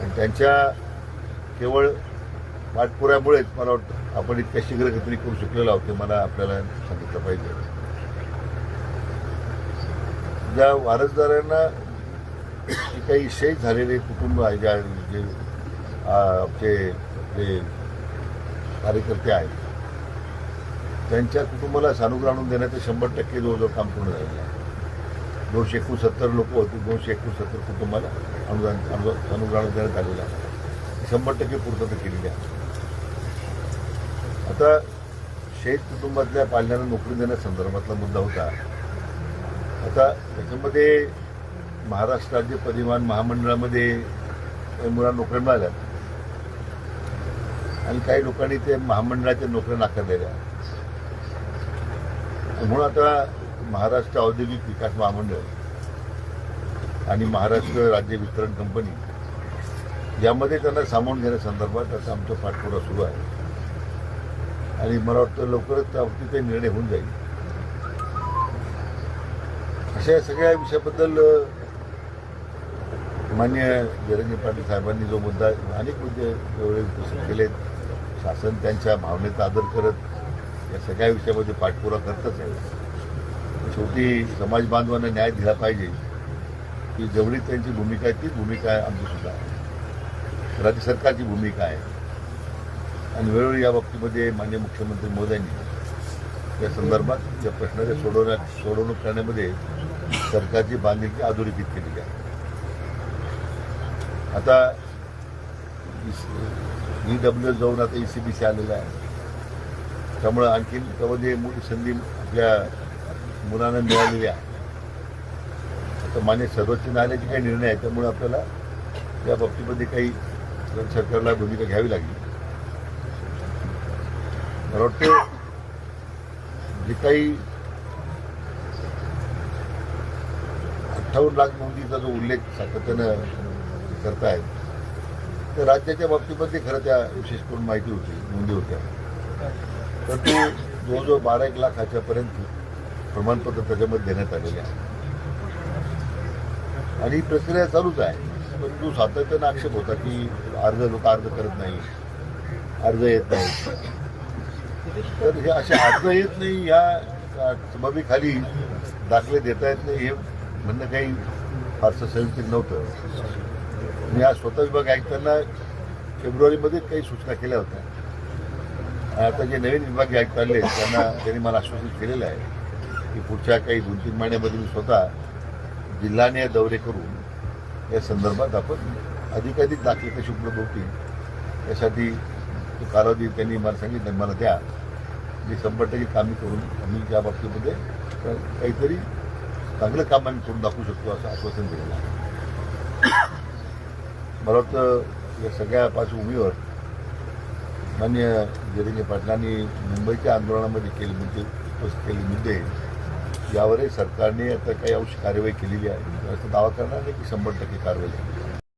आणि त्यांच्या केवळ पाठपुरामुळेच मला वाटतं आपण इतक्या शीघ्रगतीने करू शकलेलो आहोत, ते मला आपल्याला सांगितलं पाहिजे. ज्या वारसदारांना जे काही शहीद झालेले कुटुंब आहे, जे आमचे जे कार्यकर्ते आहेत, त्यांच्या कुटुंबाला सानुग्रह आणून देण्याचं 100% जवळजवळ काम पूर्ण झालेलं आहे. 269 लोक होते, 269 कुटुंबाला सानुग्रह आणून देण्यात आलेलं आहे. 100% पूर्तता केलेली आहे. आता शहीद कुटुंबातल्या पालण्यांना नोकरी देण्यासंदर्भातला मुद्दा होता. आता त्याच्यामध्ये महाराष्ट्र राज्य परिवहन महामंडळामध्ये काही मुलांना नोकऱ्या मिळाल्या आणि काही लोकांनी ते महामंडळाच्या नोकऱ्या नाकारलेल्या. म्हणून आता महाराष्ट्र औद्योगिक विकास महामंडळ आणि महाराष्ट्र राज्य वितरण कंपनी यामध्ये त्यांना सामावून घेण्यासंदर्भात आता आमचा पाठपुरावा सुरू आहे आणि मला वाटतं लवकरच त्याबाबतीत काही निर्णय होऊन जाईल. अशा सगळ्या विषयाबद्दल माननीय जयंत पाटील साहेबांनी जो मुद्दा, अनेक मुद्दे एवढे उपस्थित केलेत. शासन त्यांच्या भावनेचा आदर करत या सगळ्या विषयामध्ये पाठपुरावा करतच आहे. शेवटी समाज बांधवांना न्याय दिला पाहिजे की जेवढी त्यांची भूमिका आहे तीच भूमिका आहे आमचीसुद्धा, राज्य सरकारची भूमिका आहे. आणि वेळोवेळी या बाबतीमध्ये माननीय मुख्यमंत्री महोदयांनी या संदर्भात या प्रश्नाच्या सोडवणूक करण्यामध्ये सरकारची बांधिलकी अधोरेखित केलेली आहे. आता EWS जाऊन आता ECBC आलेला आहे, त्यामुळं आणखीन त्यामध्ये मोठी संधी आपल्या मुलांना मिळालेली आहे. आता मान्य सर्वोच्च न्यायालयाचे काही निर्णय आहे, त्यामुळे आपल्याला या बाबतीमध्ये काही सरकारला भूमिका घ्यावी लागली. मला वाटतं जे काही 58 लाख नोंदीचा जो उल्लेख सातत्यानं करतायत, तर राज्याच्या बाबतीमध्ये खरं त्या विशेष करून माहिती होती, नोंदी होत्या. परंतु जवळजवळ 12-1 लाखाच्यापर्यंत प्रमाणपत्र त्याच्यामध्ये देण्यात आलेले आहे आणि ही प्रक्रिया चालूच आहे. परंतु सातत्यानं आक्षेप होता की लोक अर्ज करत नाही, अर्ज येत नाही. तर हे असे अर्ज येत नाही, या सबबीखाली दाखले देता येत नाही, हे म्हणणं काही फारसं संयुक्त नव्हतं. मी आज स्वतः विभाग आयुक्तांना फेब्रुवारीमध्ये काही सूचना केल्या होत्या. आता जे नवीन विभागीय आयुक्त आले त्यांनी मला आश्वासित केलेलं आहे की पुढच्या काही 2-3 महिन्यामध्ये मी स्वतः जिल्हाने दौरे करून या संदर्भात आपण अधिकाधिक दाखले कशी उपलब्ध होतील यासाठी तो कालावधी त्यांनी मला सांगितलं, मला द्या, मी 100% कामी करून आम्ही त्या बाबतीमध्ये काहीतरी चांगलं काम आम्ही करून दाखवू शकतो असं आश्वासन दिलेलं आहे. मला वाटतं या सगळ्या पार्श्वभूमीवर माननीय जयंत पाटलांनी मुंबईच्या आंदोलनामध्ये उपस्थित केलेले मुद्दे यावरही सरकारने आता काही अंश कार्यवाही केलेली आहे. असं दावा करणार नाही की 100% कारवाई झाली.